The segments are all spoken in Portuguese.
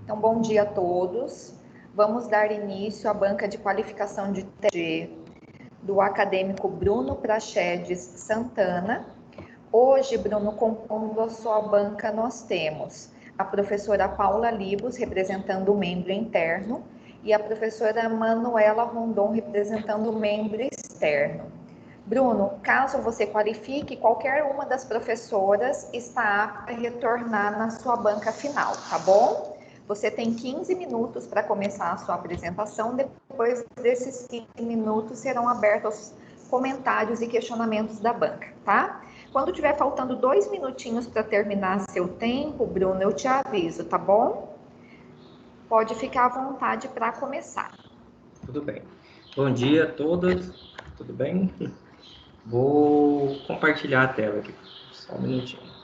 Então, bom dia a todos. Vamos dar início à banca de qualificação de TG do acadêmico Bruno Prachedes Santana. Hoje, Bruno, compondo a sua banca, nós temos a professora Paula Libos, representando o membro interno, e a professora Manuela Rondon, representando o membro externo. Bruno, caso você qualifique, qualquer uma das professoras está apta a retornar na sua banca final, tá bom? Você tem 15 minutos para começar a sua apresentação, depois desses 15 minutos serão abertos comentários e questionamentos da banca, tá? Quando tiver faltando 2 minutinhos para terminar seu tempo, Bruno, eu te aviso, tá bom? Pode ficar à vontade para começar. Tudo bem. Bom dia a todas, tudo bem? Vou compartilhar a tela aqui, só um minutinho.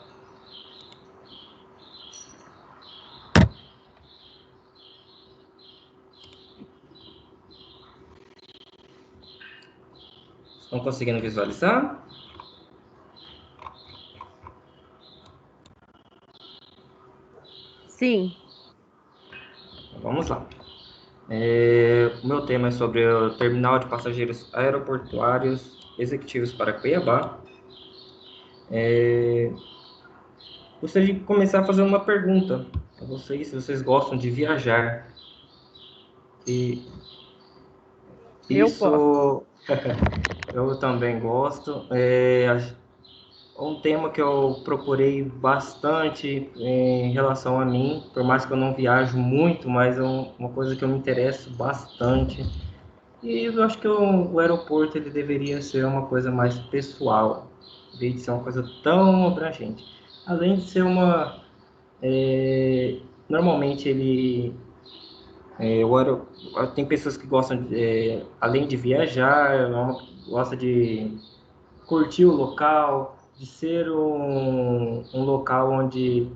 Estão conseguindo visualizar? Sim. Vamos lá. O meu tema é sobre o terminal de passageiros aeroportuários executivos para Cuiabá. Gostaria de começar fazendo uma pergunta a vocês, se vocês gostam de viajar. E isso eu também gosto. É um tema que eu procurei bastante em relação a mim, por mais que eu não viajo muito, mas é uma coisa que eu me interesso bastante. E eu acho que o aeroporto ele deveria ser uma coisa mais pessoal, em vez de ser uma coisa tão abrangente. Além de ser normalmente tem pessoas que gostam, além de viajar, gosta de curtir o local, de ser um local onde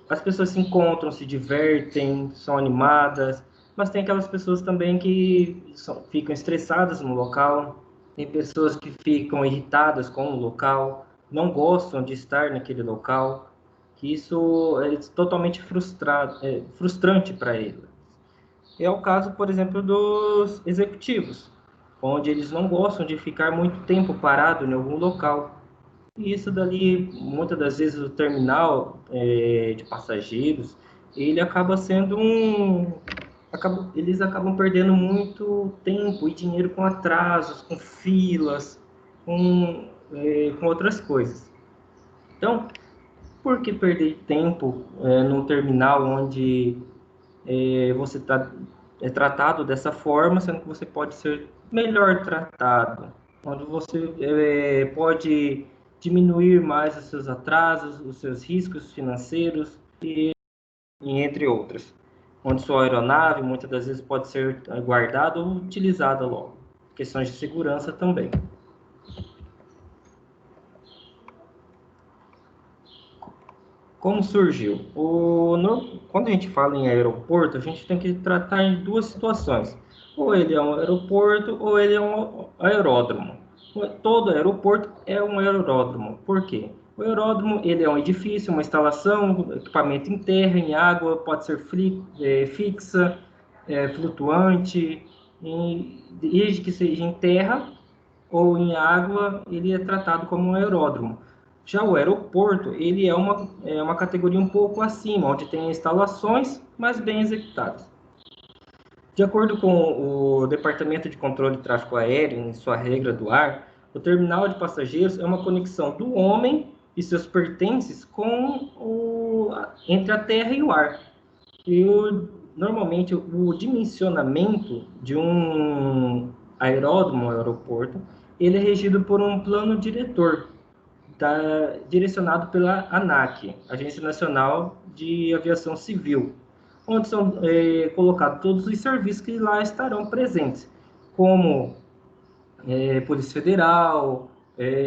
as pessoas se encontram, se divertem, são animadas, mas tem aquelas pessoas também que ficam estressadas no local, tem pessoas que ficam irritadas com o local, não gostam de estar naquele local, que isso é totalmente frustrante para eles. É o caso, por exemplo, dos executivos, onde eles não gostam de ficar muito tempo parado em algum local. E isso dali, muitas das vezes, o terminal de passageiros, ele acaba sendo eles acabam perdendo muito tempo e dinheiro com atrasos, com filas, com outras coisas. Então, por que perder tempo num terminal onde você é tratado dessa forma, sendo que você pode ser melhor tratado, onde você pode diminuir mais os seus atrasos, os seus riscos financeiros e entre outros, onde sua aeronave muitas das vezes pode ser guardada ou utilizada logo. Questões de segurança também. Como surgiu? Quando a gente fala em aeroporto, a gente tem que tratar em duas situações. Ou ele é um aeroporto, ou ele é um aeródromo. Todo aeroporto é um aeródromo. Por quê? O aeródromo ele é um edifício, uma instalação, equipamento em terra, em água, pode ser fixa, flutuante, desde que seja em terra ou em água, ele é tratado como um aeródromo. Já o aeroporto, ele é uma categoria um pouco acima, onde tem instalações, mas bem executadas. De acordo com o Departamento de Controle de Tráfego Aéreo, em sua regra do ar, o terminal de passageiros é uma conexão do homem e seus pertences entre a terra e o ar. Normalmente, o dimensionamento de um aeródromo, aeroporto, ele é regido por um plano diretor, direcionado pela ANAC, Agência Nacional de Aviação Civil, onde são colocados todos os serviços que lá estarão presentes, como Polícia Federal,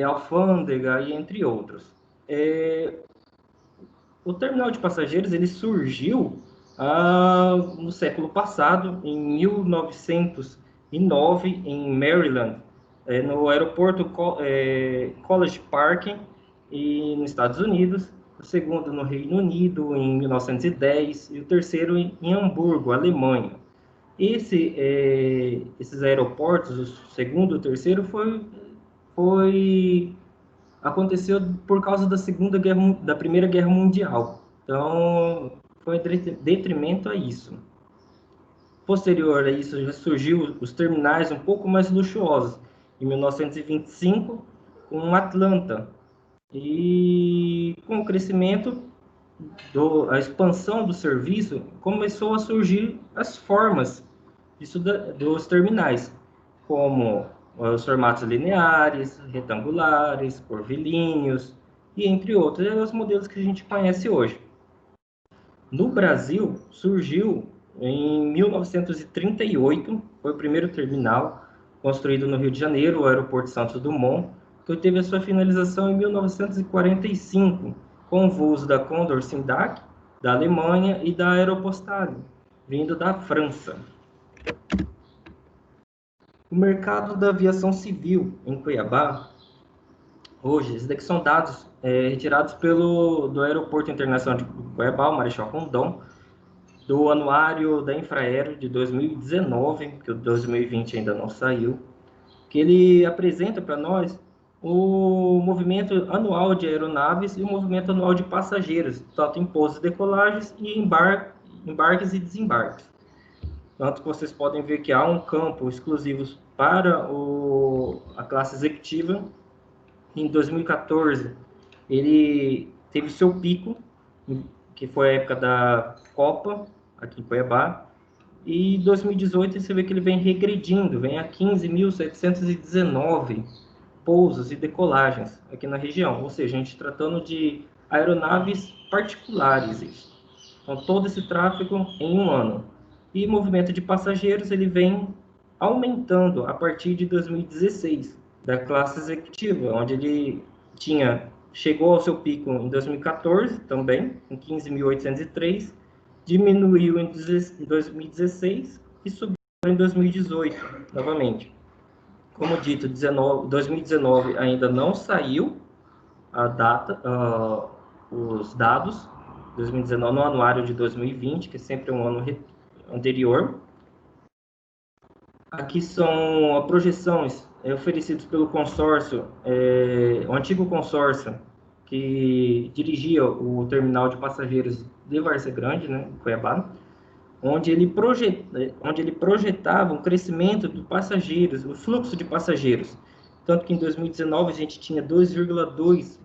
alfândega e entre outros. O terminal de passageiros ele surgiu no século passado, em 1909, em Maryland, no aeroporto College Park, e nos Estados Unidos. o segundo no Reino Unido, em 1910, e o terceiro em Hamburgo, Alemanha. Esses aeroportos, o segundo e o terceiro, aconteceu por causa da Primeira Guerra Mundial. Então, foi em detrimento a isso. Posterior a isso, já surgiu os terminais um pouco mais luxuosos, em 1925, com Atlanta. E com o crescimento, a expansão do serviço, começou a surgir as formas dos terminais, como os formatos lineares, retangulares, curvilíneos, e entre outros, os modelos que a gente conhece hoje. No Brasil, surgiu em 1938, foi o primeiro terminal construído no Rio de Janeiro, o Aeroporto Santos Dumont, que teve a sua finalização em 1945, com voos da Condor Sindac, da Alemanha, e da Aeropostale, vindo da França. O mercado da aviação civil em Cuiabá, hoje, esses daqui são dados retirados do Aeroporto Internacional de Cuiabá, o Marechal Rondon, do anuário da Infraero de 2019, que o 2020 ainda não saiu, que ele apresenta para nós o movimento anual de aeronaves e o movimento anual de passageiros, tanto em pousos e decolagens e embarques e desembarques. Tanto que vocês podem ver que há um campo exclusivo para a classe executiva. Em 2014, ele teve seu pico, que foi a época da Copa, aqui em Cuiabá, e em 2018 você vê que ele vem regredindo, vem a 15.719 pousos e decolagens aqui na região, ou seja, a gente tratando de aeronaves particulares. Então, todo esse tráfego em um ano. E movimento de passageiros, ele vem aumentando a partir de 2016, da classe executiva, onde ele chegou ao seu pico em 2014 também, em 15.803, diminuiu em 2016 e subiu em 2018, novamente. Como dito, 2019 ainda não saiu a data, os dados, 2019 no anuário de 2020, que é sempre um ano anterior. Aqui são as projeções oferecidas pelo consórcio, o antigo consórcio que dirigia o terminal de passageiros de Várzea Grande, né, em Cuiabá, onde ele projetava um crescimento de passageiros, o fluxo de passageiros. Tanto que em 2019 a gente tinha 2,2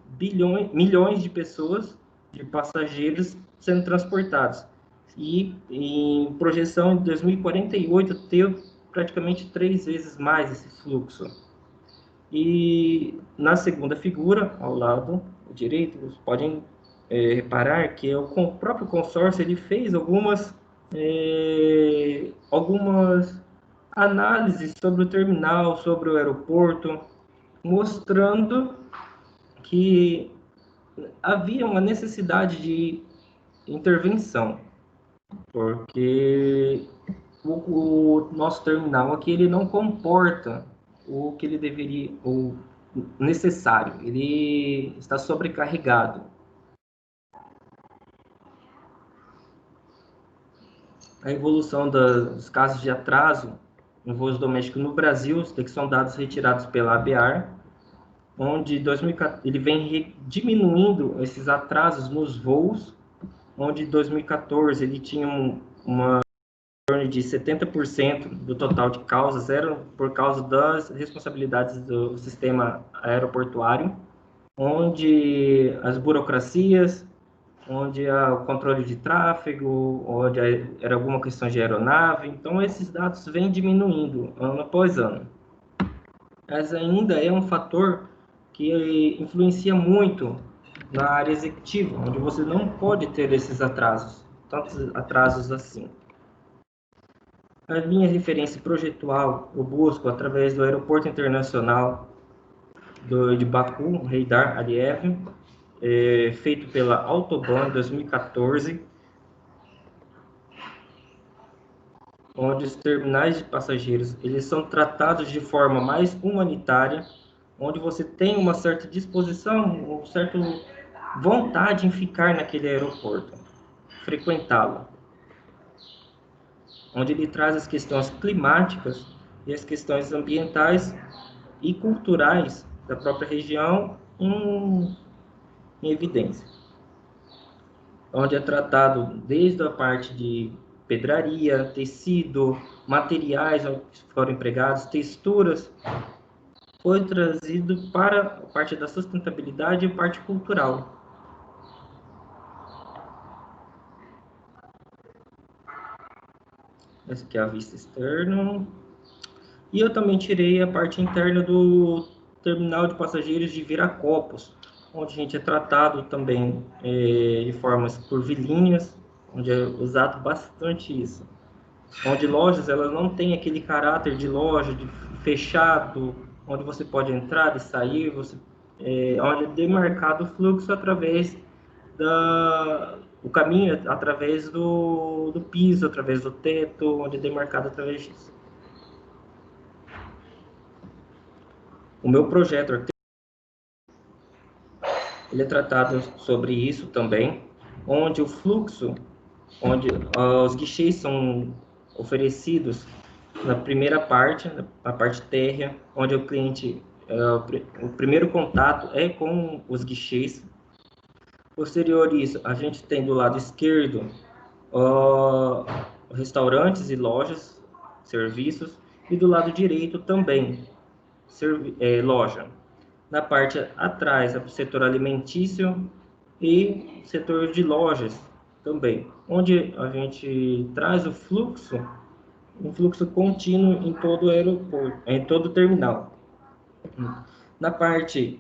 milhões de pessoas, de passageiros sendo transportados. E em projeção em 2048 ter praticamente 3 vezes mais esse fluxo. E na segunda figura, ao lado direito, vocês podem reparar que o próprio consórcio ele fez algumas análises sobre o terminal, sobre o aeroporto, mostrando que havia uma necessidade de intervenção, porque o nosso terminal aqui ele não comporta o que ele deveria, o necessário, ele está sobrecarregado. A evolução dos casos de atraso em voos domésticos no Brasil, que são dados retirados pela ABAR, onde ele vem diminuindo esses atrasos nos voos, onde em 2014 ele tinha uma torno de 70% do total de causas eram por causa das responsabilidades do sistema aeroportuário, onde as burocracias, onde há o controle de tráfego, onde era alguma questão de aeronave. Então, esses dados vêm diminuindo ano após ano. Mas ainda é um fator que influencia muito na área executiva, onde você não pode ter esses atrasos, tantos atrasos assim. A minha referência projetual eu busco através do Aeroporto Internacional de Baku, Heydar Aliyev, feito pela Autobahn em 2014, onde os terminais de passageiros eles são tratados de forma mais humanitária, onde você tem uma certa disposição, um certo vontade em ficar naquele aeroporto, frequentá-lo, onde ele traz as questões climáticas e as questões ambientais e culturais da própria região em evidência, onde é tratado desde a parte de pedraria, tecido, materiais que foram empregados, texturas, foi trazido para a parte da sustentabilidade e a parte cultural. Essa aqui é a vista externa. E eu também tirei a parte interna do terminal de passageiros de Viracopos, onde a gente é tratado também de formas curvilíneas, onde é usado bastante isso. Onde lojas elas não têm aquele caráter de loja de fechado, onde você pode entrar e sair, onde é demarcado o fluxo através o caminho através do piso, através do teto, onde é demarcado através disso. O meu projeto ele é tratado sobre isso também, onde o fluxo, onde os guichês são oferecidos na primeira parte, na parte térrea, onde o cliente, o primeiro contato é com os guichês. Posterior a isso, a gente tem do lado esquerdo restaurantes e lojas, serviços, e do lado direito também, loja. Na parte atrás, é o setor alimentício e setor de lojas também, onde a gente traz o fluxo, um fluxo contínuo em todo o aeroporto, em todo o terminal. Na parte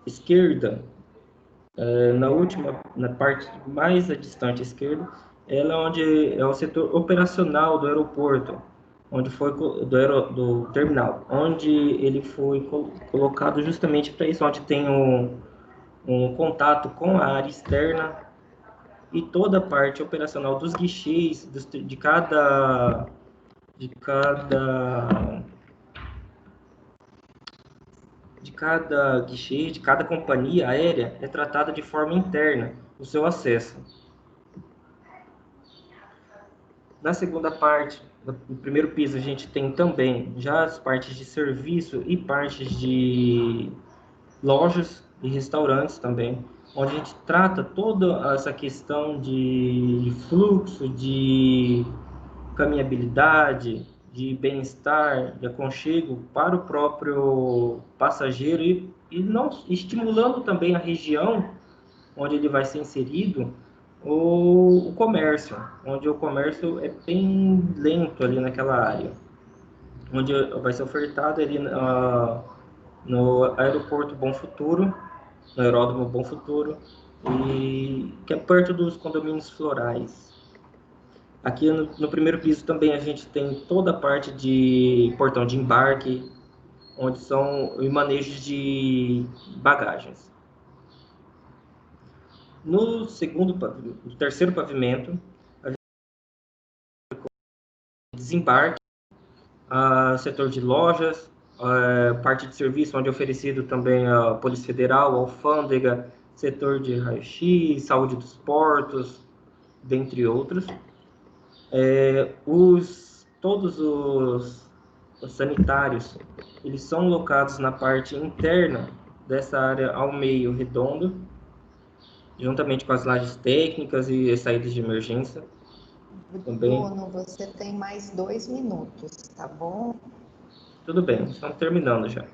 esquerda, na parte mais distante esquerda, ela é onde é o setor operacional do aeroporto, onde foi do terminal, onde ele foi colocado justamente para isso, onde tem um contato com a área externa e toda a parte operacional dos guichês, de cada guichê, de cada companhia aérea é tratada de forma interna o seu acesso. Na segunda parte, no primeiro piso, a gente tem também já as partes de serviço e partes de lojas e restaurantes também, onde a gente trata toda essa questão de fluxo, de caminhabilidade, de bem-estar, de aconchego para o próprio passageiro e não estimulando também a região onde ele vai ser inserido o comércio, onde o comércio é bem lento ali naquela área, onde vai ser ofertado ali no aeroporto Bom Futuro, no aeródromo Bom Futuro, e que é perto dos condomínios florais. Aqui no primeiro piso também a gente tem toda a parte de portão de embarque, onde são os manejos de bagagens. No terceiro pavimento, a gente tem desembarque, setor de lojas, parte de serviço, onde é oferecido também a Polícia Federal, a alfândega, setor de raio-x, saúde dos portos, dentre outros. Todos os sanitários, eles são locados na parte interna dessa área ao meio redondo, juntamente com as lajes técnicas e as saídas de emergência. Também. Bruno, você tem mais 2 minutos, tá bom? Tudo bem, estamos terminando já.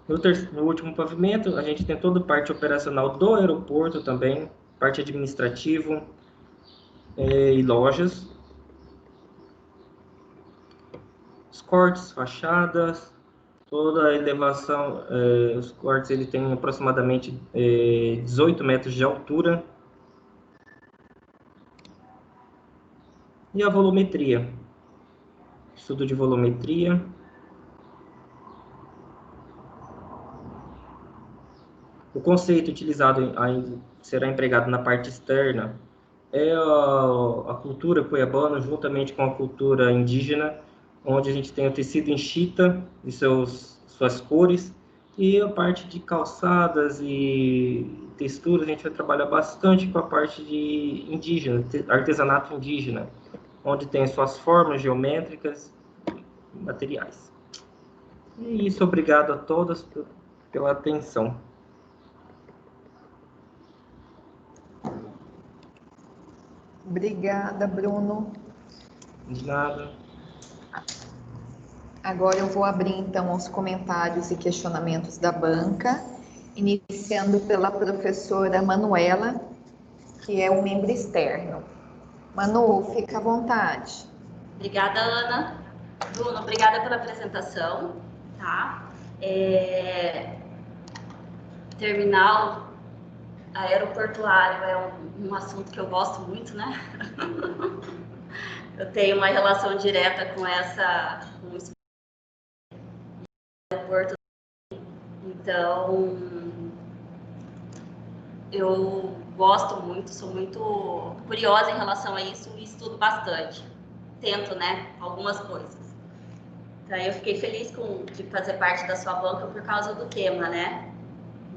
No último pavimento, a gente tem toda a parte operacional do aeroporto também, parte administrativa e lojas. Os cortes, fachadas, toda a elevação, os cortes ele tem aproximadamente 18 metros de altura. E a volumetria, estudo de volumetria. O conceito utilizado será empregado na parte externa é a cultura cuiabana juntamente com a cultura indígena, onde a gente tem o tecido em chita e suas cores, E a parte de calçadas e texturas, a gente vai trabalhar bastante com a parte de indígena, artesanato indígena, onde tem suas formas geométricas e materiais. E é isso, obrigado a todos pela atenção. Obrigada, Bruno. De nada. Agora eu vou abrir então os comentários e questionamentos da banca, iniciando pela professora Manuela, que é um membro externo. Manu, fica à vontade. Obrigada, Ana. Bruno, obrigada pela apresentação, tá? Terminal aeroportuário é um assunto que eu gosto muito, né? Eu tenho uma relação direta com o aeroporto, então eu gosto muito, sou muito curiosa em relação a isso e estudo bastante. Tento, né, algumas coisas. Então, eu fiquei feliz de fazer parte da sua banca por causa do tema, né?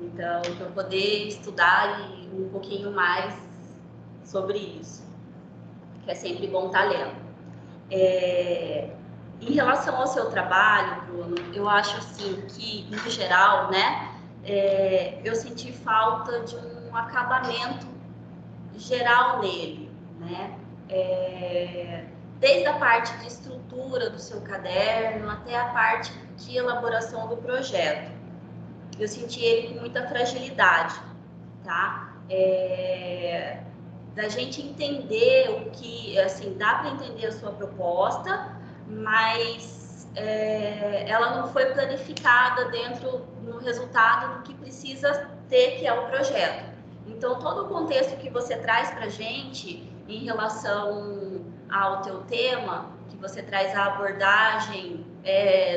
Então, para poder estudar um pouquinho mais sobre isso, que é sempre bom estar lendo. Em relação ao seu trabalho, Bruno, eu acho assim que, no geral, né, eu senti falta de um acabamento geral nele, né? Desde a parte de estrutura do seu caderno até a parte de elaboração do projeto. Eu senti ele com muita fragilidade, tá? Da gente entender o que, assim, dá para entender a sua proposta, mas ela não foi planificada no resultado do que precisa ter, que é o projeto. Então, todo o contexto que você traz para a gente em relação ao teu tema, que você traz a abordagem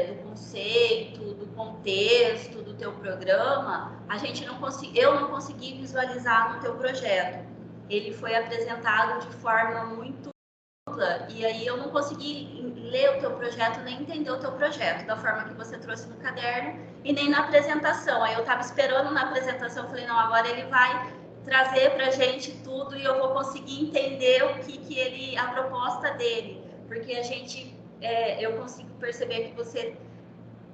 do conceito, do contexto, do teu programa, eu não consegui visualizar no teu projeto. Ele foi apresentado de forma muito ampla e aí eu não consegui ler o teu projeto, nem entender o teu projeto, da forma que você trouxe no caderno e nem na apresentação. Aí eu estava esperando na apresentação, falei, não, agora ele vai trazer para a gente tudo e eu vou conseguir entender a proposta dele, porque eu consigo perceber que você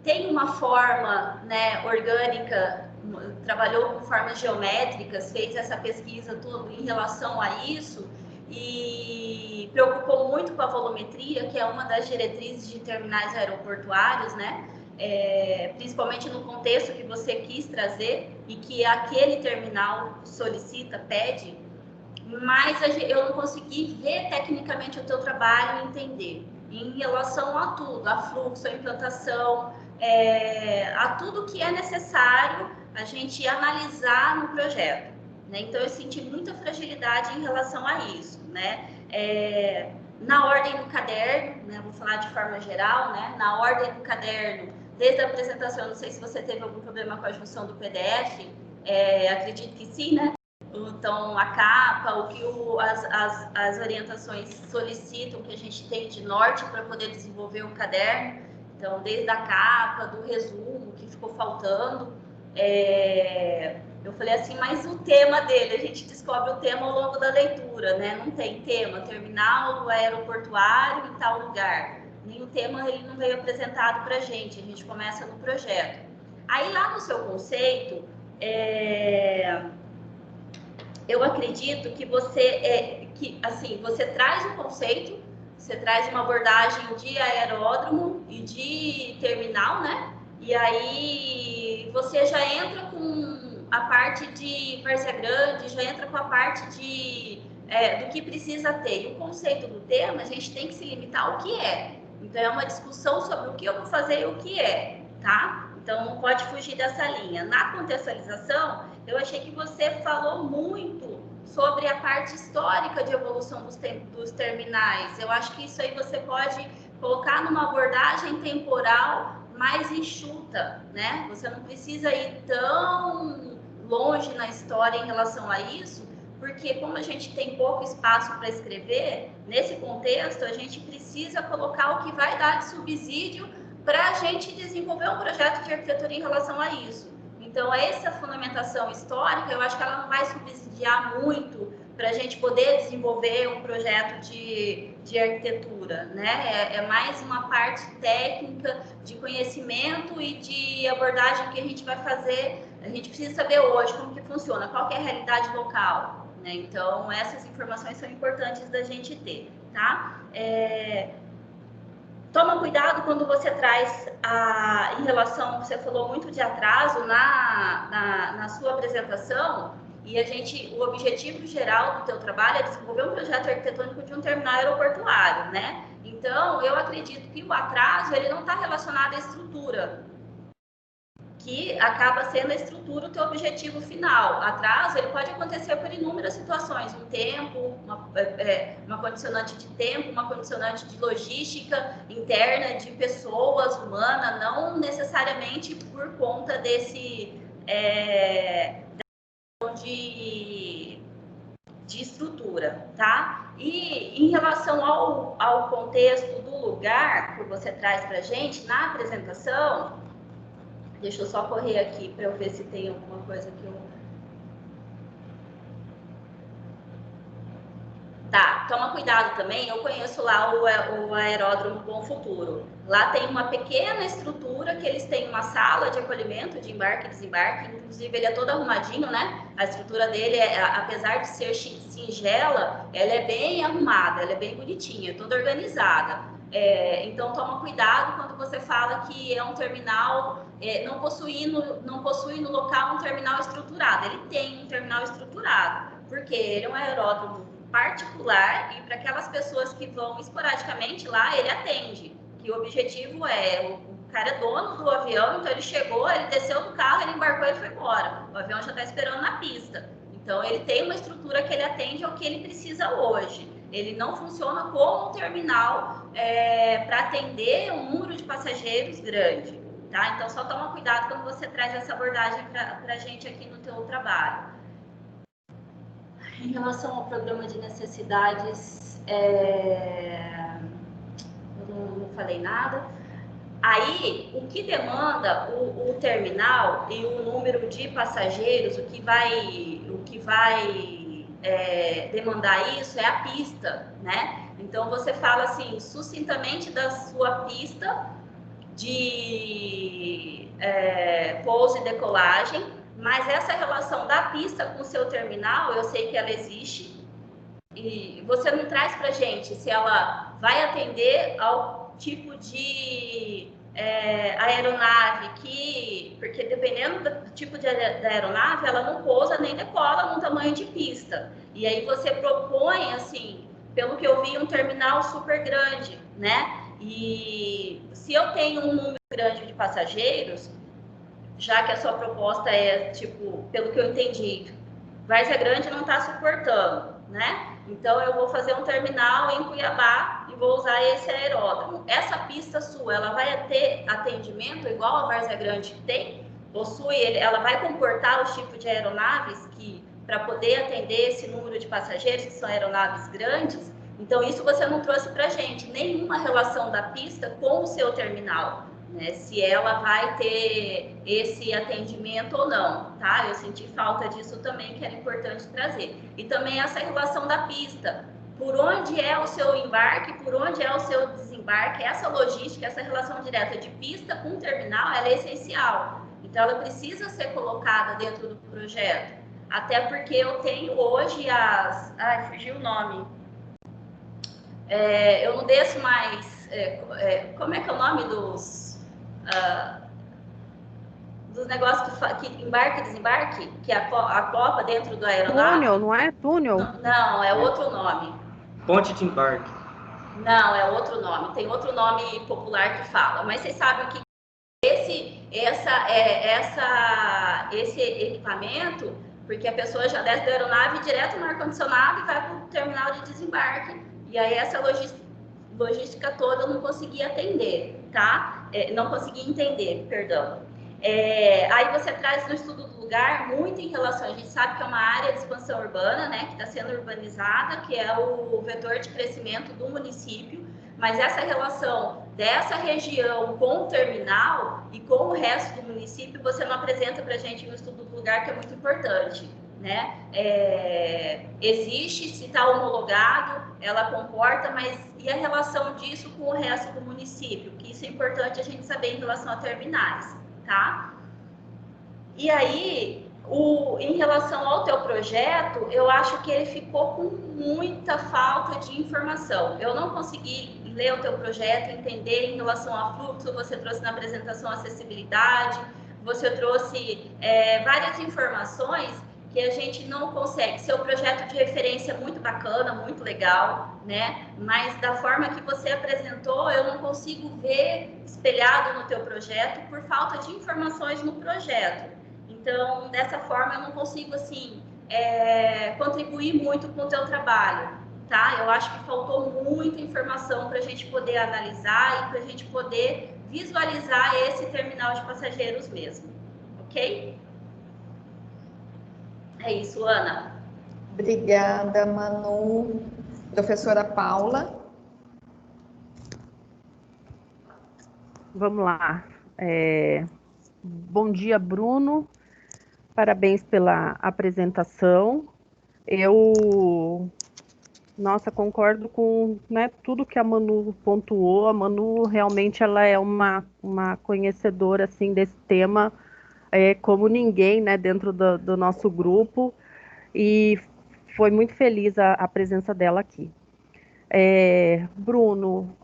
tem uma forma, né, orgânica, trabalhou com formas geométricas, fez essa pesquisa tudo em relação a isso e preocupou muito com a volumetria, que é uma das diretrizes de terminais aeroportuários, né? Principalmente no contexto que você quis trazer e que aquele terminal solicita, pede, mas eu não consegui ver tecnicamente o teu trabalho e entender. Em relação a tudo, a fluxo, a implantação, a tudo que é necessário a gente analisar no projeto, né? Então, eu senti muita fragilidade em relação a isso, né? Na ordem do caderno, né? Vou falar de forma geral, né? Na ordem do caderno, desde a apresentação, não sei se você teve algum problema com a junção do PDF, acredito que sim, né? Então, a capa, o que as orientações solicitam que a gente tem de norte para poder desenvolver o caderno. Então, desde a capa, do resumo, que ficou faltando. Eu falei assim, mas o tema dele, a gente descobre o tema ao longo da leitura, né? Não tem tema, terminal aeroportuário em tal lugar. Nenhum tema ele não veio apresentado para a gente começa no projeto. Aí, lá no seu conceito, eu acredito que você traz um conceito, você traz uma abordagem de aeródromo e de terminal, né? E aí você já entra com a parte de várzea grande, já entra com a parte do que precisa ter. E o conceito do tema, a gente tem que se limitar ao que é. Então, é uma discussão sobre o que eu vou fazer e o que é, tá? Então, não pode fugir dessa linha. Na contextualização, eu achei que você falou muito sobre a parte histórica de evolução dos terminais. Eu acho que isso aí você pode colocar numa abordagem temporal mais enxuta, né? Você não precisa ir tão longe na história em relação a isso, porque como a gente tem pouco espaço para escrever, nesse contexto a gente precisa colocar o que vai dar de subsídio para a gente desenvolver um projeto de arquitetura em relação a isso. Então, essa fundamentação histórica, eu acho que ela não vai subsidiar muito para a gente poder desenvolver um projeto de arquitetura, né? É mais uma parte técnica de conhecimento e de abordagem que a gente vai fazer. A gente precisa saber hoje como que funciona, qual que é a realidade local, né? Então, essas informações são importantes da gente ter, tá? Toma cuidado quando você traz em relação, você falou muito de atraso na sua apresentação, e o objetivo geral do teu trabalho é desenvolver um projeto arquitetônico de um terminal aeroportuário, né? Então, eu acredito que o atraso, ele não está relacionado à estrutura, que acaba sendo a estrutura o teu objetivo final. Atraso, ele pode acontecer por inúmeras situações, um tempo, uma condicionante de tempo, uma condicionante de logística interna, de pessoas humanas, não necessariamente por conta desse de estrutura, tá? E em relação ao contexto do lugar que você traz para a gente na apresentação, deixa eu só correr aqui para eu ver se tem alguma coisa que eu... Tá, toma cuidado também, eu conheço lá o Aeródromo Bom Futuro. Lá tem uma pequena estrutura que eles têm uma sala de acolhimento, de embarque e desembarque, inclusive ele é todo arrumadinho, né? A estrutura dele, apesar de ser singela, ela é bem arrumada, ela é bem bonitinha, toda organizada. Então, toma cuidado quando você fala que é um terminal, não possui no local um terminal estruturado. Ele tem um terminal estruturado, porque ele é um aeródromo particular e para aquelas pessoas que vão esporadicamente lá, ele atende. Que o objetivo o cara é dono do avião, então ele chegou, ele desceu do carro, ele embarcou e foi embora. O avião já está esperando na pista. Então, ele tem uma estrutura que ele atende ao que ele precisa hoje. Ele não funciona como um terminal para atender um número de passageiros grande, tá? Então, só toma cuidado quando você traz essa abordagem para a gente aqui no teu trabalho. Em relação ao programa de necessidades, eu não falei nada. Aí, o que demanda o terminal e o número de passageiros, o que vai demandar isso é a pista, né? Então, você fala assim, sucintamente da sua pista de pouso e decolagem, mas essa relação da pista com o seu terminal, eu sei que ela existe, e você não traz para gente se ela vai atender ao tipo de aeronave porque dependendo do tipo da aeronave, ela não pousa nem decola no tamanho de pista. E aí você propõe, assim, pelo que eu vi, um terminal super grande, né? E se eu tenho um número grande de passageiros, já que a sua proposta tipo, pelo que eu entendi, Várzea Grande não está suportando, né? Então, eu vou fazer um terminal em Cuiabá e vou usar esse aeródromo. Essa pista sua, ela vai ter atendimento igual a Várzea Grande tem? Ela vai comportar os tipos de aeronaves para poder atender esse número de passageiros, que são aeronaves grandes? Então, isso você não trouxe para a gente, nenhuma relação da pista com o seu terminal, né? Se ela vai ter esse atendimento ou não, tá? Eu senti falta disso também, que era importante trazer. E também essa relação da pista, por onde é o seu embarque, por onde é o seu desembarque, essa logística, essa relação direta de pista com terminal, ela é essencial. Então, ela precisa ser colocada dentro do projeto, até porque eu tenho hoje fugiu o nome. Eu não desço mais, como é que é o nome dos negócios que embarque e desembarque, que acopla dentro do aeronave? Túnel, não é túnel? Não, é outro nome. Ponte de embarque. Não, é outro nome. Tem outro nome popular que fala. Mas vocês sabem que esse equipamento, porque a pessoa já desce da aeronave direto no ar-condicionado e vai para o terminal de desembarque. E aí essa logística toda eu não consegui atender, tá? Não consegui entender, perdão. Aí você traz no estudo do lugar muito em relação, a gente sabe que é uma área de expansão urbana, né, que está sendo urbanizada, que é o vetor de crescimento do município, mas essa relação dessa região com o terminal e com o resto do município, você não apresenta para a gente no estudo do lugar, que é muito importante, né? Existe, se está homologado, ela comporta, mas e a relação disso com o resto do município? Que isso é importante a gente saber em relação a terminais, tá? E aí, em relação ao teu projeto, eu acho que ele ficou com muita falta de informação. Eu não consegui ler o teu projeto, entender em relação a fluxo, você trouxe na apresentação acessibilidade, você trouxe várias informações que a gente não consegue. Seu projeto de referência é muito bacana, muito legal, né? Mas da forma que você apresentou, eu não consigo ver espelhado no teu projeto por falta de informações no projeto. Então, dessa forma, eu não consigo, assim, contribuir muito com o teu trabalho, tá? Eu acho que faltou muita informação para a gente poder analisar e para a gente poder visualizar esse terminal de passageiros mesmo, ok? É isso, Ana. Obrigada, Manu. Professora Paula. Vamos lá. Bom dia, Bruno. Parabéns pela apresentação. Nossa, concordo com, né, tudo que a Manu pontuou. A Manu realmente ela é uma conhecedora assim, desse tema como ninguém, né, dentro do nosso grupo. E foi muito feliz a presença dela aqui. Bruno,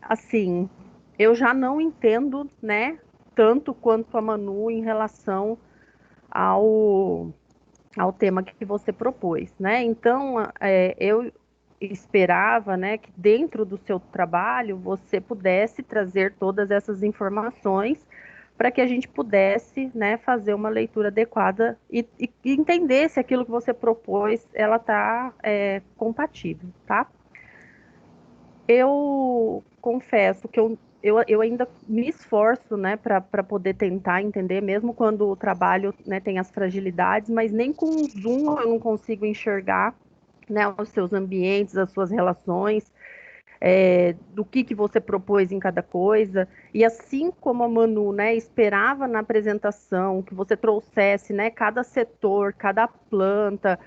assim, eu já não entendo, né, tanto quanto a Manu em relação ao tema que você propôs, né? Então, eu esperava, né, que dentro do seu trabalho você pudesse trazer todas essas informações para que a gente pudesse, né, fazer uma leitura adequada e entender se aquilo que você propôs, ela está compatível, tá? Eu confesso que eu ainda me esforço, né, para poder tentar entender, mesmo quando o trabalho, né, tem as fragilidades, mas nem com o zoom eu não consigo enxergar, né, os seus ambientes, as suas relações, do que você propôs em cada coisa. E assim como a Manu, né, esperava na apresentação que você trouxesse, né, cada setor, cada planta,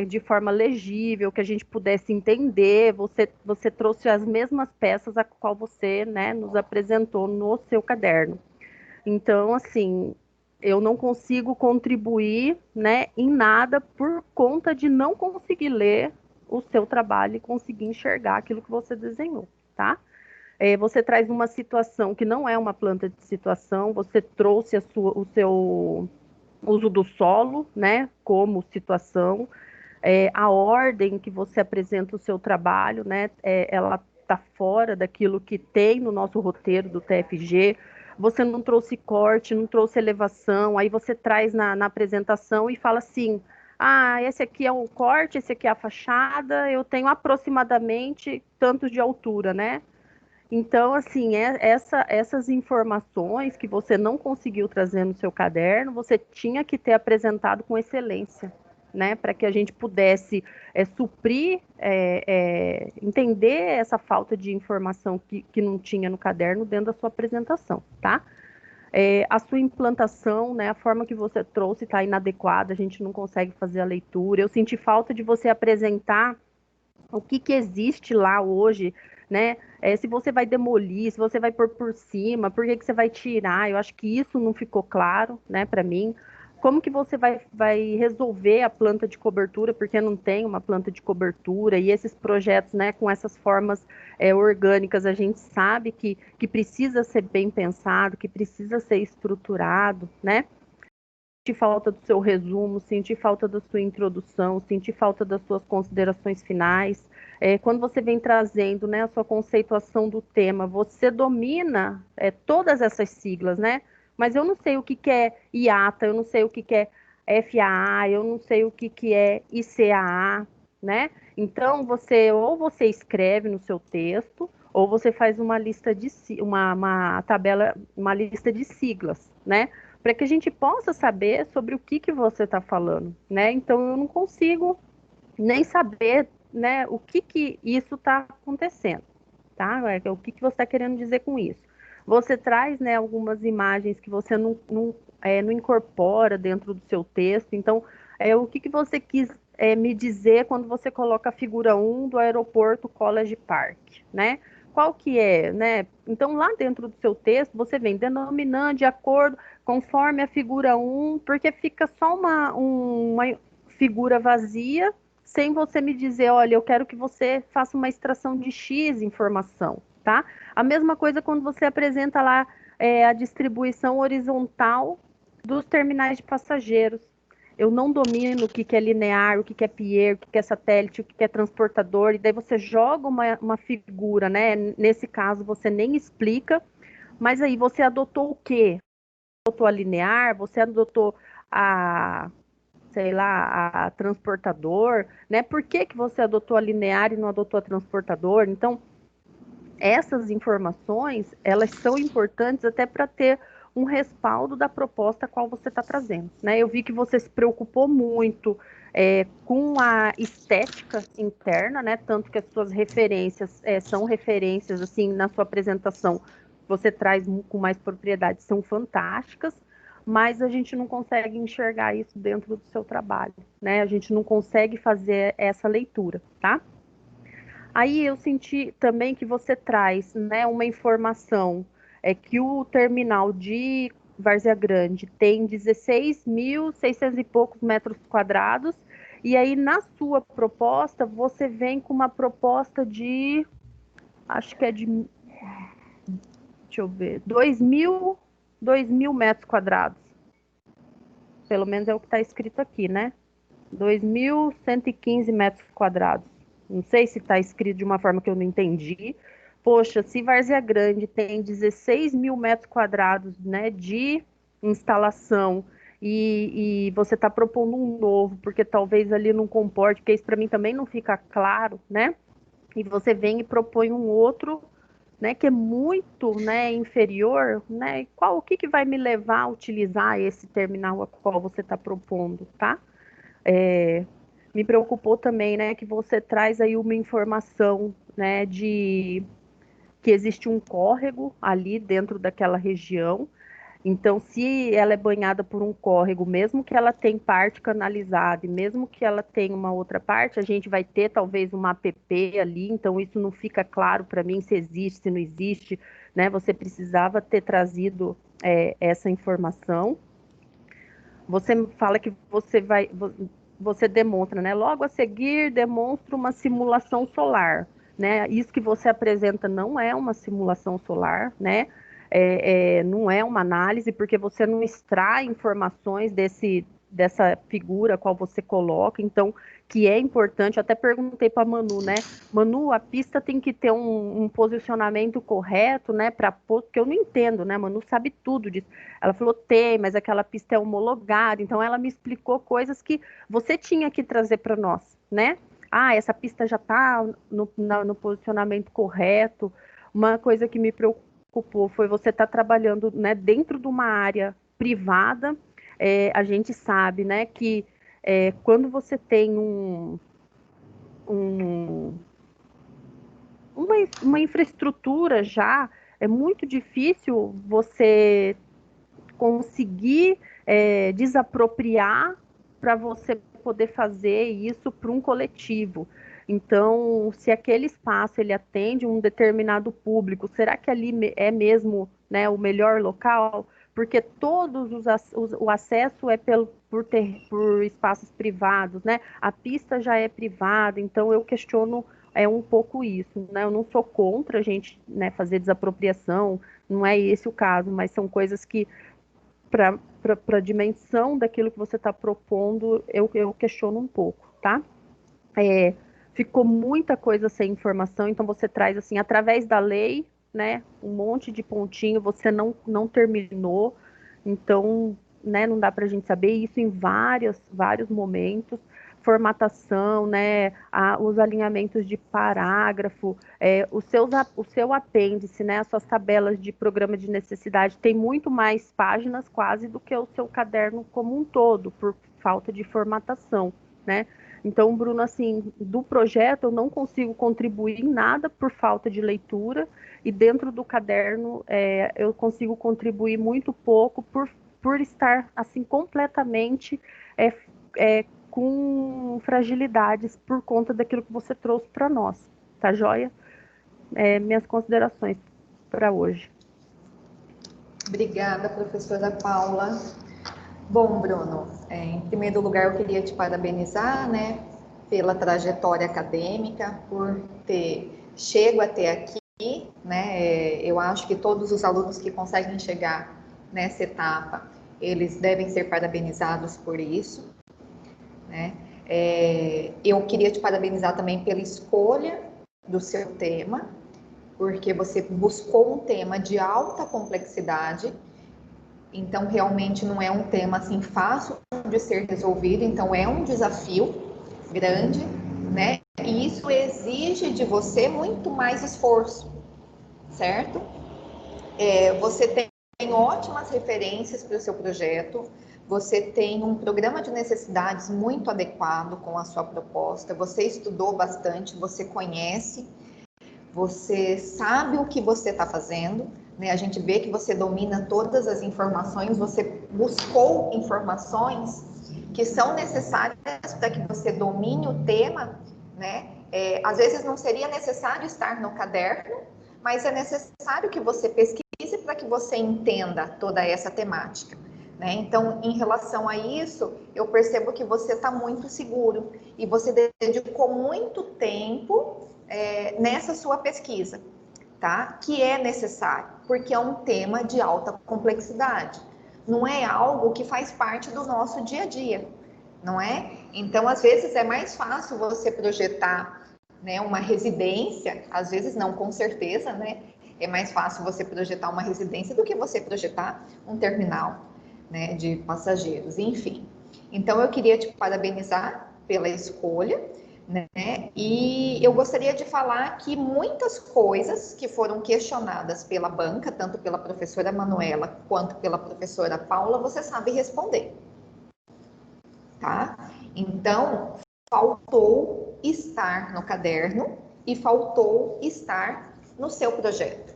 de forma legível, que a gente pudesse entender, você trouxe as mesmas peças a qual você, né, nos apresentou no seu caderno. Então, assim, eu não consigo contribuir, né, em nada por conta de não conseguir ler o seu trabalho e conseguir enxergar aquilo que você desenhou, tá? Você traz uma situação que não é uma planta de situação, você trouxe o seu uso do solo, né, como situação, a ordem que você apresenta o seu trabalho, né, ela está fora daquilo que tem no nosso roteiro do TFG. Você não trouxe corte, não trouxe elevação, aí você traz na apresentação e fala assim: ah, esse aqui é o corte, esse aqui é a fachada, eu tenho aproximadamente tantos de altura, né? Então, assim, essas informações que você não conseguiu trazer no seu caderno, você tinha que ter apresentado com excelência, né? Para que a gente pudesse suprir, entender essa falta de informação que não tinha no caderno dentro da sua apresentação, tá? A sua implantação, né, a forma que você trouxe está inadequada, a gente não consegue fazer a leitura. Eu senti falta de você apresentar o que existe lá hoje, né? Se você vai demolir, se você vai pôr por cima, por que você vai tirar? Eu acho que isso não ficou claro, né, para mim. Como que você vai resolver a planta de cobertura, porque não tem uma planta de cobertura, e esses projetos, né, com essas formas orgânicas, a gente sabe que precisa ser bem pensado, que precisa ser estruturado, né? Senti falta do seu resumo, senti falta da sua introdução, senti falta das suas considerações finais. Quando você vem trazendo, né, a sua conceituação do tema, você domina todas essas siglas, né? Mas eu não sei o que é IATA, eu não sei o que é FAA, eu não sei o que é ICAA, né? Então, você escreve no seu texto, ou você faz uma lista uma tabela, uma lista de siglas, né? Para que a gente possa saber sobre o que você está falando, né? Então, eu não consigo nem saber, né, o que isso está acontecendo. tá? O que você está querendo dizer com isso? Você traz, né, algumas imagens que você não incorpora dentro do seu texto. Então, o que você quis me dizer quando você coloca a figura 1 do aeroporto College Park, né? Qual que é, né? Então, lá dentro do seu texto, você vem denominando de acordo, conforme a figura 1, porque fica só uma figura vazia, sem você me dizer, olha, eu quero que você faça uma extração de X informação, tá? A mesma coisa quando você apresenta lá a distribuição horizontal dos terminais de passageiros. Eu não domino o que é linear, o que é pier, o que é satélite, o que é transportador, e daí você joga uma figura, né? Nesse caso, você nem explica, mas aí você adotou o quê? Adotou a linear, você adotou a, sei lá, a transportador, né? Por que você adotou a linear e não adotou a transportador? Então, essas informações, elas são importantes até para ter um respaldo da proposta a qual você está trazendo, né? Eu vi que você se preocupou muito com a estética interna, né? Tanto que as suas referências são referências, assim, na sua apresentação, você traz com mais propriedade, são fantásticas, mas a gente não consegue enxergar isso dentro do seu trabalho, né? A gente não consegue fazer essa leitura, tá? Aí eu senti também que você traz, né, uma informação que o terminal de Várzea Grande tem 16.600 e poucos metros quadrados, e aí na sua proposta você vem com uma proposta de, acho que é de, deixa eu ver, 2.000 metros quadrados. Pelo menos é o que está escrito aqui, né? 2.115 metros quadrados. Não sei se está escrito de uma forma que eu não entendi. Poxa, se Várzea Grande tem 16.000 metros quadrados, né, de instalação e você está propondo um novo, porque talvez ali não comporte, porque isso para mim também não fica claro, né? E você vem e propõe um outro, né, que é muito, né, inferior, né? O que vai me levar a utilizar esse terminal a qual você está propondo, tá? Me preocupou também, né, que você traz aí uma informação, né, de que existe um córrego ali dentro daquela região. Então, se ela é banhada por um córrego, mesmo que ela tenha parte canalizada e mesmo que ela tenha uma outra parte, a gente vai ter talvez uma APP ali, então isso não fica claro para mim se existe, se não existe, né? Você precisava ter trazido essa informação. Você fala que você demonstra, né? Logo a seguir, demonstra uma simulação solar, né? Isso que você apresenta não é uma simulação solar, né? Não é uma análise, porque você não extrai informações dessa figura a qual você coloca, então, que é importante. Eu até perguntei para a Manu, né? Manu, a pista tem que ter um posicionamento correto, né? Porque eu não entendo, né? Manu sabe tudo disso. Ela falou, tem, mas aquela pista é homologada. Então, ela me explicou coisas que você tinha que trazer para nós, né? Ah, essa pista já está no posicionamento correto. Uma coisa que me preocupou foi você estar trabalhando, né, dentro de uma área privada. A gente sabe, né, que quando você tem uma infraestrutura já, é muito difícil você conseguir desapropriar para você poder fazer isso para um coletivo. Então, se aquele espaço ele atende um determinado público, será que ali é mesmo, né, o melhor local? Porque todos o acesso é por espaços privados, né? A pista já é privada, então eu questiono um pouco isso, né? Eu não sou contra a gente, né, fazer desapropriação, não é esse o caso, mas são coisas que para a dimensão daquilo que você está propondo, eu questiono um pouco, tá? Ficou muita coisa sem informação, então você traz assim, através da lei, né, um monte de pontinho, você não terminou, então, né, não dá para a gente saber isso em vários momentos, formatação, né, os alinhamentos de parágrafo, o seu apêndice, né, as suas tabelas de programa de necessidade tem muito mais páginas quase do que o seu caderno como um todo, por falta de formatação, né? Então, Bruno, assim, do projeto eu não consigo contribuir em nada por falta de leitura, e dentro do caderno eu consigo contribuir muito pouco por estar, assim, completamente com fragilidades por conta daquilo que você trouxe para nós, tá joia? Minhas considerações para hoje. Obrigada, professora Paula. Bom, Bruno, em primeiro lugar eu queria te parabenizar, né, pela trajetória acadêmica, por ter chego até aqui, né, eu acho que todos os alunos que conseguem chegar nessa etapa, eles devem ser parabenizados por isso, né. Eu queria te parabenizar também pela escolha do seu tema, porque você buscou um tema de alta complexidade. Então, realmente não é um tema assim fácil de ser resolvido, então é um desafio grande, né? E isso exige de você muito mais esforço, certo? Você tem ótimas referências para o seu projeto, você tem um programa de necessidades muito adequado com a sua proposta, você estudou bastante, você conhece, você sabe o que você está fazendo, né? A gente vê que você domina todas as informações, você buscou informações que são necessárias para que você domine o tema, né? Às vezes não seria necessário estar no caderno, mas é necessário que você pesquise para que você entenda toda essa temática, né? Então, em relação a isso, eu percebo que você está muito seguro e você dedicou muito tempo nessa sua pesquisa, tá? Que é necessário, porque é um tema de alta complexidade. Não é algo que faz parte do nosso dia a dia, não é? Então, às vezes é mais fácil você projetar, né, uma residência, às vezes não, com certeza, né? É mais fácil você projetar uma residência do que você projetar um terminal, né, de passageiros, enfim. Então, eu queria te parabenizar pela escolha, né? E eu gostaria de falar que muitas coisas que foram questionadas pela banca, tanto pela professora Manuela quanto pela professora Paula, você sabe responder, tá? Então, faltou estar no caderno e faltou estar no seu projeto,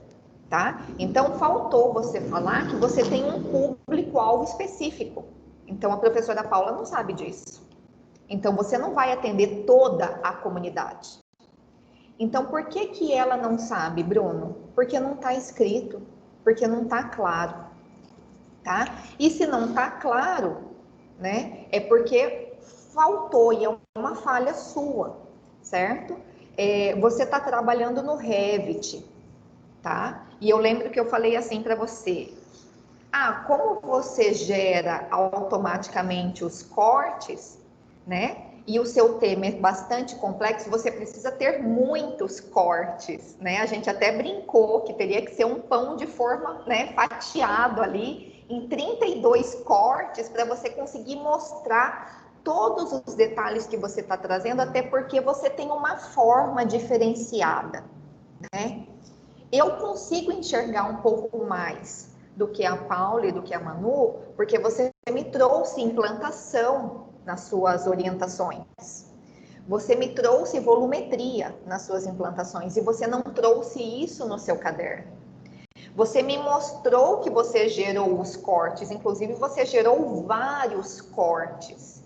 tá? Então, faltou você falar que você tem um público-alvo específico. Então, a professora Paula não sabe disso. Então, você não vai atender toda a comunidade. Então, por que ela não sabe, Bruno? Porque não está escrito, porque não está claro, tá? E se não está claro, né, é porque faltou e é uma falha sua, certo? Você está trabalhando no Revit, tá? E eu lembro que eu falei assim para você, como você gera automaticamente os cortes, né? E o seu tema é bastante complexo, você precisa ter muitos cortes, né? A gente até brincou que teria que ser um pão de forma, né, fatiado ali em 32 cortes para você conseguir mostrar todos os detalhes que você está trazendo, até porque você tem uma forma diferenciada, né? Eu consigo enxergar um pouco mais do que a Paula e do que a Manu, porque você me trouxe implantação nas suas orientações. Você me trouxe volumetria nas suas implantações e você não trouxe isso no seu caderno. Você me mostrou que você gerou os cortes, inclusive você gerou vários cortes.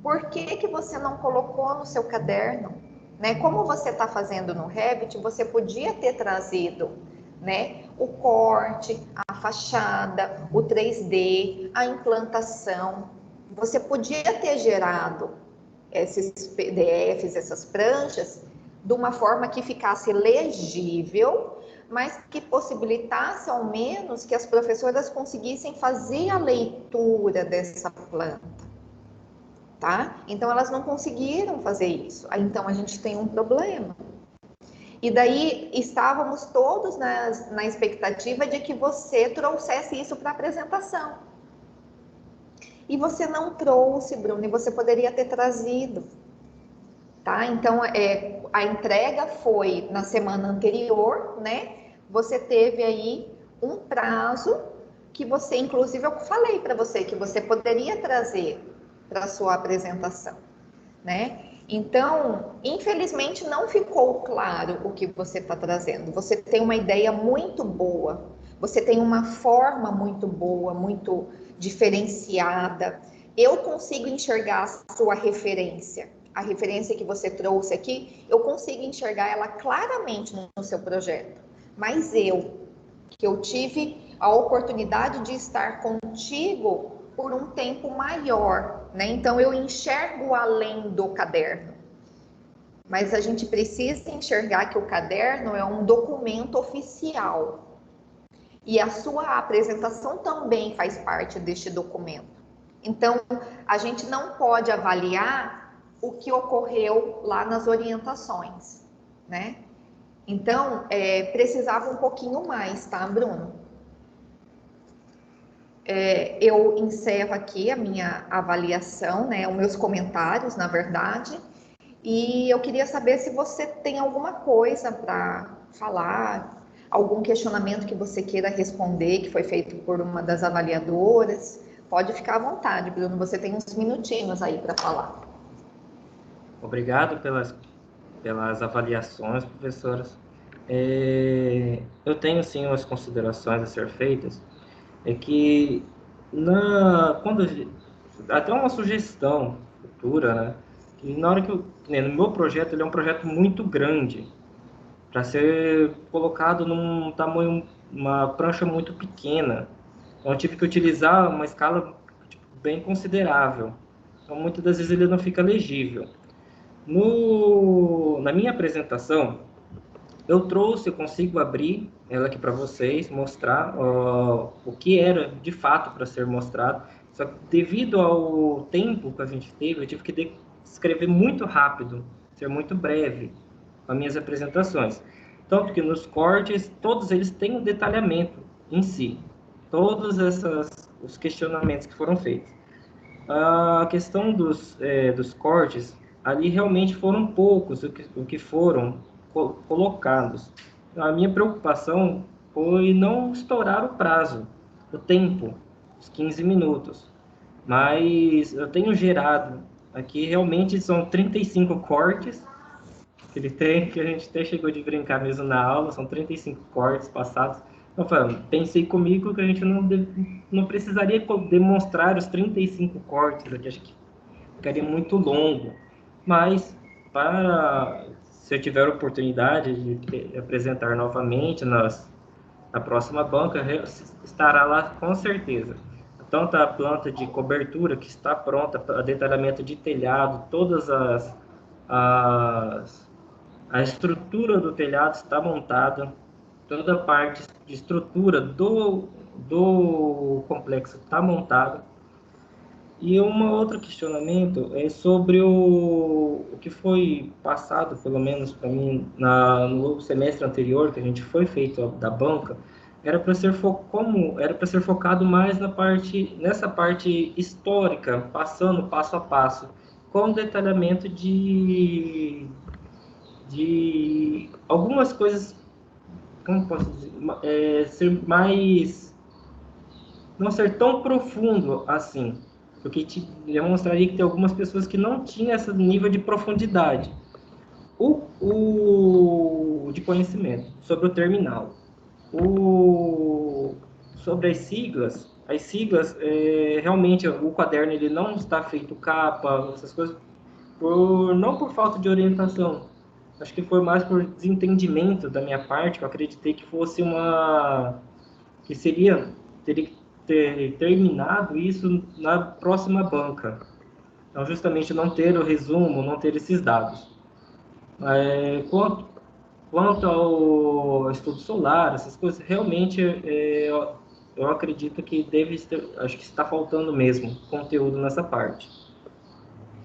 Por que você não colocou no seu caderno? Né? Como você está fazendo no Revit, você podia ter trazido, né, o corte, a fachada, o 3D, a implantação. Você podia ter gerado esses PDFs, essas pranchas, de uma forma que ficasse legível, mas que possibilitasse ao menos que as professoras conseguissem fazer a leitura dessa planta. Tá? Então, elas não conseguiram fazer isso. Então, a gente tem um problema. E daí, estávamos todos na expectativa de que você trouxesse isso para a apresentação. E você não trouxe, Bruno, e você poderia ter trazido. Tá? Então, a entrega foi na semana anterior, né? Você teve aí um prazo que você, inclusive, eu falei para você que você poderia trazer para a sua apresentação. né? Então, infelizmente, não ficou claro o que você está trazendo. Você tem uma ideia muito boa, você tem uma forma muito boa, muito diferenciada. Eu consigo enxergar a sua referência, a referência que você trouxe aqui, eu consigo enxergar ela claramente no seu projeto. Mas que eu tive a oportunidade de estar contigo por um tempo maior, né? Então eu enxergo além do caderno. Mas a gente precisa enxergar que o caderno é um documento oficial. E a sua apresentação também faz parte deste documento. Então, a gente não pode avaliar o que ocorreu lá nas orientações, né? Então, precisava um pouquinho mais, tá, Bruno? Eu encerro aqui a minha avaliação, né, os meus comentários, na verdade, e eu queria saber se você tem alguma coisa para falar, algum questionamento que você queira responder, que foi feito por uma das avaliadoras. Pode ficar à vontade, Bruno, você tem uns minutinhos aí para falar. Obrigado pelas avaliações, professoras. Eu tenho, sim, umas considerações a ser feitas. É que, até uma sugestão futura, né? Que na hora no meu projeto, ele é um projeto muito grande, para ser colocado num tamanho, uma prancha muito pequena. Então, eu tive que utilizar uma escala bem considerável. Então, muitas das vezes ele não fica legível. Na minha apresentação, eu consigo abrir ela aqui para vocês, mostrar o que era de fato para ser mostrado. Só que devido ao tempo que a gente teve, eu tive que escrever muito rápido, ser muito breve com as minhas apresentações. Tanto que nos cortes, todos eles têm um detalhamento em si. Todos os questionamentos que foram feitos. A questão dos cortes, ali realmente foram poucos o que foram colocados. A minha preocupação foi não estourar o prazo, o tempo, os 15 minutos. Mas eu tenho gerado, aqui realmente são 35 cortes que ele tem, que a gente até chegou de brincar mesmo na aula, são 35 cortes passados. Então, pensei comigo que a gente não precisaria demonstrar os 35 cortes aqui, acho que ficaria muito longo. Mas, se eu tiver a oportunidade de apresentar novamente na próxima banca, estará lá com certeza. Tanto a planta de cobertura que está pronta, para detalhamento de telhado, a estrutura do telhado está montada, toda a parte de estrutura do complexo está montada. E um outro questionamento é sobre o que foi passado, pelo menos para mim, no semestre anterior, que a gente foi feito da banca, era para ser focado mais nessa parte histórica, passando passo a passo, com detalhamento de algumas coisas, como posso dizer, não ser tão profundo assim, porque demonstraria que tem algumas pessoas que não tinham esse nível de profundidade de conhecimento sobre o terminal. Sobre as siglas, realmente o caderno ele não está feito capa, essas coisas, não por falta de orientação. Acho que foi mais por desentendimento da minha parte, que eu acreditei que fosse teria que ter terminado isso na próxima banca. Então, justamente não ter o resumo, não ter esses dados. Quanto ao estudo solar, essas coisas, realmente eu acredito que acho que está faltando mesmo conteúdo nessa parte.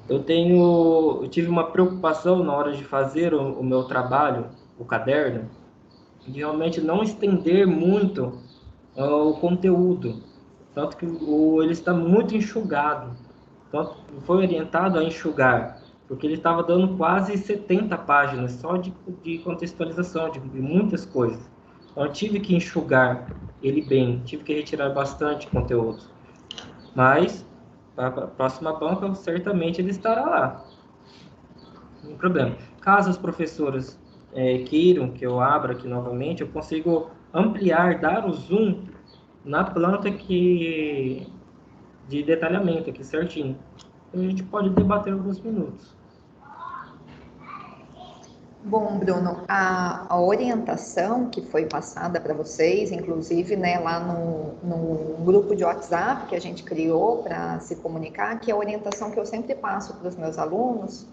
Eu tive uma preocupação na hora de fazer o meu trabalho, o caderno, de realmente não estender muito o conteúdo, tanto que ele está muito enxugado, tanto foi orientado a enxugar, porque ele estava dando quase 70 páginas só de contextualização, de muitas coisas. Então eu tive que enxugar ele bem, tive que retirar bastante conteúdo. Mas, para a próxima banca, certamente ele estará lá. Não tem problema. Caso as professoras queiram que eu abra aqui novamente, eu consigo ampliar, dar o zoom na planta de detalhamento aqui certinho. A gente pode debater alguns minutos. Bom, Bruno, a orientação que foi passada para vocês, inclusive, né, lá no grupo de WhatsApp que a gente criou para se comunicar, que é a orientação que eu sempre passo para os meus alunos,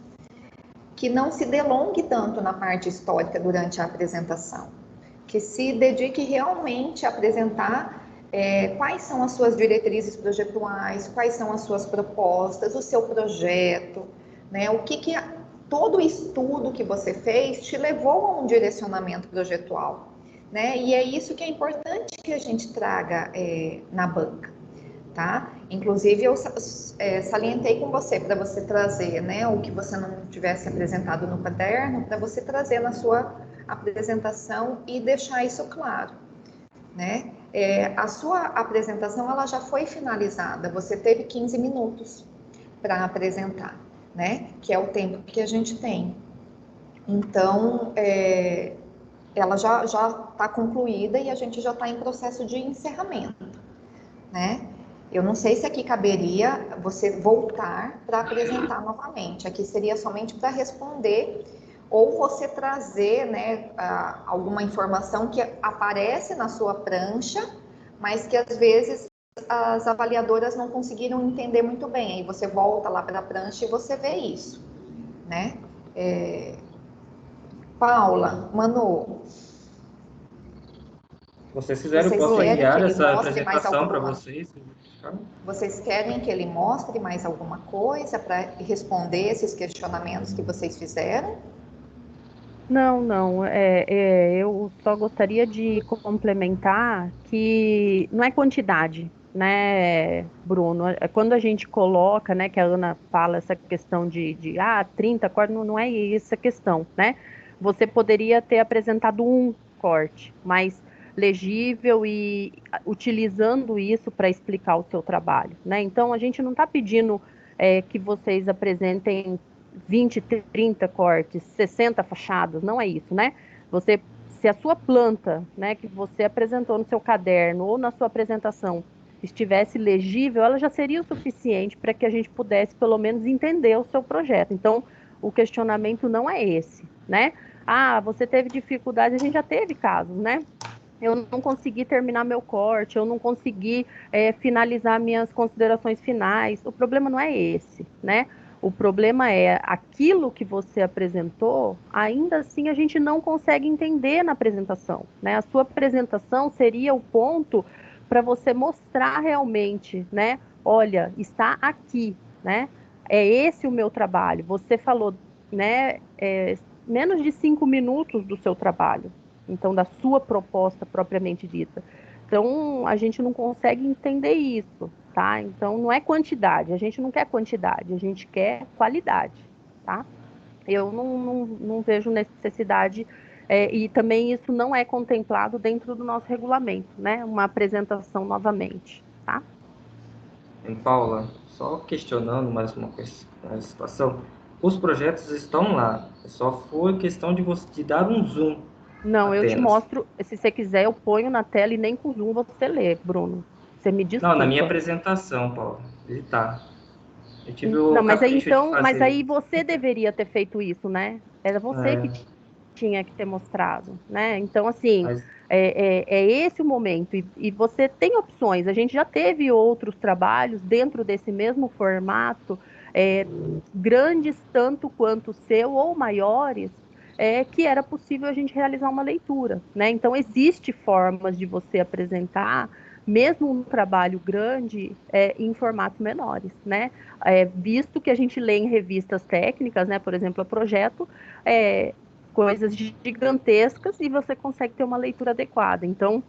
que não se delongue tanto na parte histórica durante a apresentação, que se dedique realmente a apresentar quais são as suas diretrizes projetuais, quais são as suas propostas, o seu projeto, né, o que todo o estudo que você fez te levou a um direcionamento projetual, né? E é isso que é importante que a gente traga na banca, tá? Inclusive, eu salientei com você para você trazer, né, o que você não tivesse apresentado no caderno, para você trazer na sua apresentação e deixar isso claro, né? A sua apresentação, ela já foi finalizada, você teve 15 minutos para apresentar, né? Que é o tempo que a gente tem. Então, ela já está concluída e a gente já está em processo de encerramento, né? Eu não sei se aqui caberia você voltar para apresentar novamente. Aqui seria somente para responder ou você trazer, né, alguma informação que aparece na sua prancha, mas que às vezes as avaliadoras não conseguiram entender muito bem. Aí você volta lá para a prancha e você vê isso, né? Paula, Manu, Vocês quiserem, eu posso querem que enviar ele essa mostre mais apresentação para alguma? vocês. Vocês querem que ele mostre mais alguma coisa para responder esses questionamentos que vocês fizeram? Não. Eu só gostaria de complementar que não é quantidade, né, Bruno? Quando a gente coloca, né, que a Ana fala essa questão de 30 cortes, não é essa questão, né? Você poderia ter apresentado um corte mais legível e utilizando isso para explicar o seu trabalho, né? Então, a gente não está pedindo que vocês apresentem 20, 30 cortes, 60 fachadas, não é isso, né? Se a sua planta, né, que você apresentou no seu caderno ou na sua apresentação estivesse legível, ela já seria o suficiente para que a gente pudesse pelo menos entender o seu projeto. Então, o questionamento não é esse, né? Você teve dificuldade, a gente já teve casos, né? Eu não consegui terminar meu corte, eu não consegui finalizar minhas considerações finais. O problema não é esse, né? O problema é aquilo que você apresentou, ainda assim a gente não consegue entender na apresentação, né? A sua apresentação seria o ponto para você mostrar realmente, né? Olha, está aqui, né? É esse o meu trabalho. Você falou, né? Menos de 5 minutos do seu trabalho, então da sua proposta propriamente dita. Então a gente não consegue entender isso, tá? Então não é quantidade, a gente não quer quantidade, a gente quer qualidade, tá? Eu não vejo necessidade, e também isso não é contemplado dentro do nosso regulamento, né? Uma apresentação novamente, tá? Paula, só questionando mais uma situação, os projetos estão lá, só foi questão de você dar um zoom Não, eu te apenas. mostro, se você quiser, eu ponho na tela e nem com zoom você lê, Bruno. Você me Não, na minha desculpa. apresentação, Paula, ele tá. Eu tive Não, o mas aí capricho de então, mas fazer. aí você deveria ter feito isso, né? Era você que É, tinha que ter mostrado, né? Então, assim, mas é esse o momento. E você tem opções. A gente já teve outros trabalhos dentro desse mesmo formato, grandes tanto quanto o seu ou maiores, que era possível a gente realizar uma leitura, né? Então, existe formas de você apresentar, mesmo um trabalho grande, em formatos menores, né? Visto que a gente lê em revistas técnicas, né? Por exemplo, a Projeto, coisas gigantescas e você consegue ter uma leitura adequada. Então,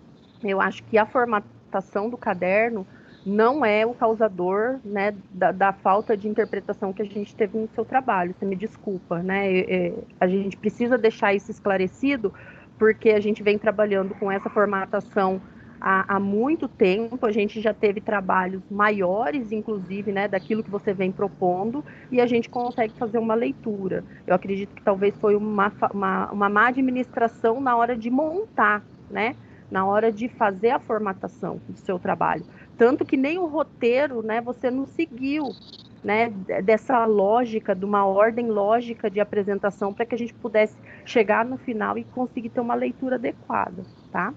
eu acho que a formatação do caderno não é o causador, né, da falta de interpretação que a gente teve no seu trabalho. Você me desculpa, né? A gente precisa deixar isso esclarecido, porque a gente vem trabalhando com essa formatação há muito tempo, a gente já teve trabalhos maiores, inclusive, né, daquilo que você vem propondo, e a gente consegue fazer uma leitura. Eu acredito que talvez foi uma má administração na hora de montar, né, na hora de fazer a formatação do seu trabalho. Tanto que nem o roteiro, né, você não seguiu, né, dessa lógica, de uma ordem lógica de apresentação, para que a gente pudesse chegar no final e conseguir ter uma leitura adequada, tá?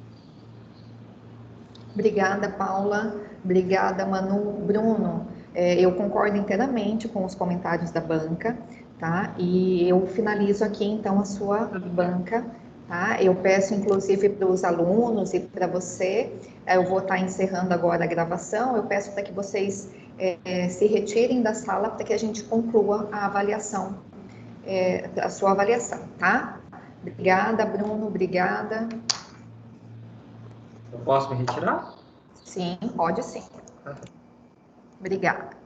Obrigada, Paula. Obrigada, Manu. Bruno, eu concordo inteiramente com os comentários da banca, tá? E eu finalizo aqui, então, a sua banca, tá? Eu peço, inclusive, para os alunos e para você, eu vou estar encerrando agora a gravação, eu peço para que vocês se retirem da sala para que a gente conclua a avaliação, a sua avaliação, tá? Obrigada, Bruno, obrigada. Eu posso me retirar? Sim, pode sim. Obrigada.